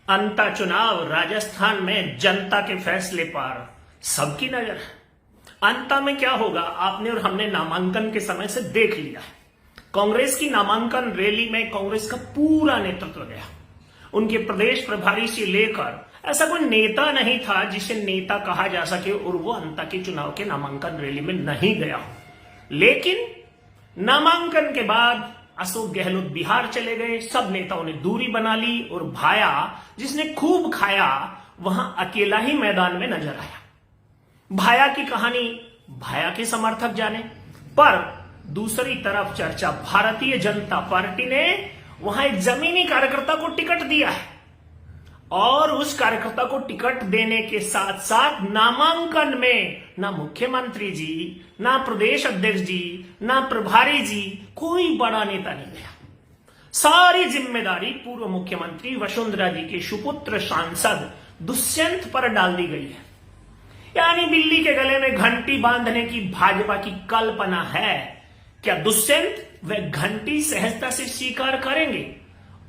अंता चुनाव राजस्थान में जनता के फैसले पर सबकी नजर है। अंता में क्या होगा आपने और हमने नामांकन के समय से देख लिया है। कांग्रेस की नामांकन रैली में कांग्रेस का पूरा नेतृत्व गया। उनके प्रदेश प्रभारी से लेकर ऐसा कोई नेता नहीं था जिसे नेता कहा जा सके और वो अंता के चुनाव के नामांकन रैली में नहीं गया हो। लेकिन नामांकन के बाद अशोक गहलोत बिहार चले गए, सब नेताओं ने दूरी बना ली और भाया जिसने खूब खाया वहां अकेला ही मैदान में नजर आया। भाया की कहानी भाया के समर्थक जाने, पर दूसरी तरफ चर्चा भारतीय जनता पार्टी ने वहां एक जमीनी कार्यकर्ता को टिकट दिया है और उस कार्यकर्ता को टिकट देने के साथ साथ नामांकन में ना मुख्यमंत्री जी, ना प्रदेश अध्यक्ष जी, ना प्रभारी जी, कोई बड़ा नेता नहीं गया। सारी जिम्मेदारी पूर्व मुख्यमंत्री वसुंधरा जी के सुपुत्र सांसद दुष्यंत पर डाल दी गई है। यानी बिल्ली के गले में घंटी बांधने की भाजपा की कल्पना है। क्या दुष्यंत वह घंटी सहजता से स्वीकार करेंगे?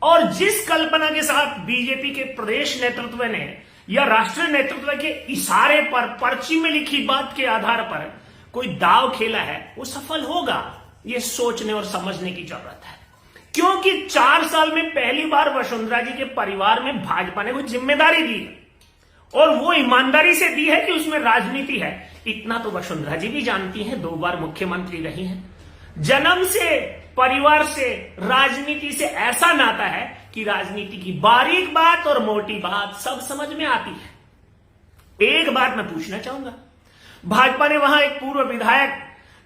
और जिस कल्पना के साथ बीजेपी के प्रदेश नेतृत्व ने या राष्ट्रीय नेतृत्व के इशारे पर पर्ची में लिखी बात के आधार पर कोई दाव खेला है, वो सफल होगा, ये सोचने और समझने की जरूरत है। क्योंकि 4 साल में पहली बार वसुंधरा जी के परिवार में भाजपा ने कोई जिम्मेदारी दी है और वो ईमानदारी से दी है कि उसमें राजनीति है। इतना तो वसुंधरा जी भी जानती हैं, 2 बार मुख्यमंत्री रही हैं। जन्म से, परिवार से, राजनीति से ऐसा नाता है कि राजनीति की बारीक बात और मोटी बात सब समझ में आती है। एक बात मैं पूछना चाहूंगा, भाजपा ने वहां एक पूर्व विधायक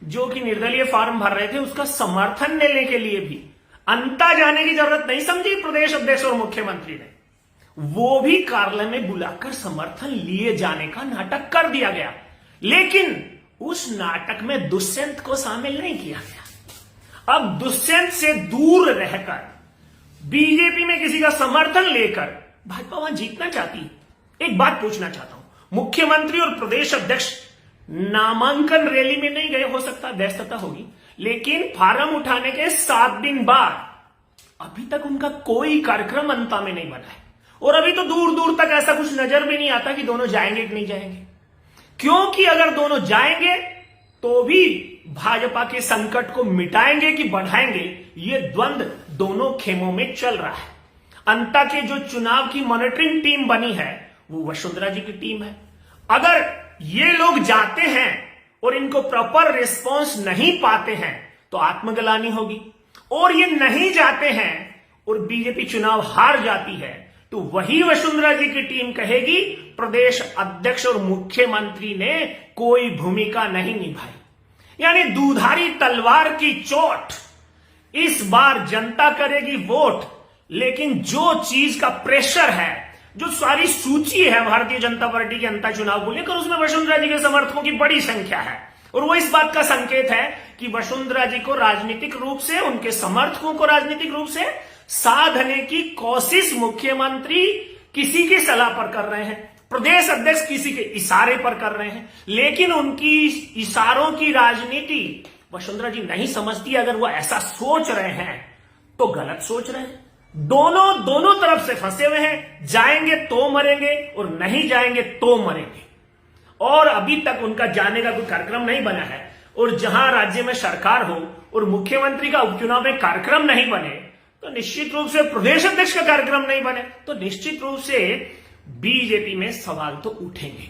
जो कि निर्दलीय फॉर्म भर रहे थे, उसका समर्थन लेने के लिए भी अंता जाने की जरूरत नहीं समझी प्रदेश अध्यक्ष और मुख्यमंत्री ने। वो भी कार्यालय में बुलाकर समर्थन लिए जाने का नाटक कर दिया गया, लेकिन उस नाटक में दुष्यंत को शामिल नहीं किया गया। अब दुष्यंत से दूर रहकर बीजेपी में किसी का समर्थन लेकर भाजपा वहां जीतना चाहती है। एक बात पूछना चाहता हूं, मुख्यमंत्री और प्रदेश अध्यक्ष नामांकन रैली में नहीं गए, हो सकता व्यस्तता होगी, लेकिन फार्म उठाने के 7 दिन बाद अभी तक उनका कोई कार्यक्रम अंता में नहीं बना है और अभी तो दूर दूर तक ऐसा कुछ नजर भी नहीं आता कि दोनों जाएंगे कि नहीं जाएंगे। क्योंकि अगर दोनों जाएंगे तो भी भाजपा के संकट को मिटाएंगे कि बढ़ाएंगे, ये द्वंद्व दोनों खेमों में चल रहा है। अंता के जो चुनाव की मॉनिटरिंग टीम बनी है वो वसुंधरा जी की टीम है। अगर ये लोग जाते हैं और इनको प्रॉपर रिस्पॉन्स नहीं पाते हैं तो आत्मग्लानि होगी, और ये नहीं जाते हैं और बीजेपी चुनाव हार जाती है तो वही वसुंधरा जी की टीम कहेगी प्रदेश अध्यक्ष और मुख्यमंत्री ने कोई भूमिका नहीं निभाई। यानी दूधारी तलवार की चोट। इस बार जनता करेगी वोट, लेकिन जो चीज का प्रेशर है, जो सारी सूची है भारतीय जनता पार्टी के अंता चुनाव को लेकर, उसमें वसुंधरा जी के समर्थकों की बड़ी संख्या है और वो इस बात का संकेत है कि वसुंधरा जी को राजनीतिक रूप से, उनके समर्थकों को राजनीतिक रूप से साधने की कोशिश मुख्यमंत्री किसी की सलाह पर कर रहे हैं, प्रदेश अध्यक्ष किसी के इशारे पर कर रहे हैं, लेकिन उनकी इशारों की राजनीति वसुंधरा जी नहीं समझती। अगर वो ऐसा सोच रहे हैं तो गलत सोच रहे हैं। दोनों तरफ से फंसे हुए हैं, जाएंगे तो मरेंगे और नहीं जाएंगे तो मरेंगे। और अभी तक उनका जाने का कोई कार्यक्रम नहीं बना है, और जहां राज्य में सरकार हो और मुख्यमंत्री का उपचुनाव में कार्यक्रम नहीं बने तो निश्चित रूप से प्रदेश अध्यक्ष का कार्यक्रम नहीं बने तो निश्चित रूप से बीजेपी में सवाल तो उठेंगे।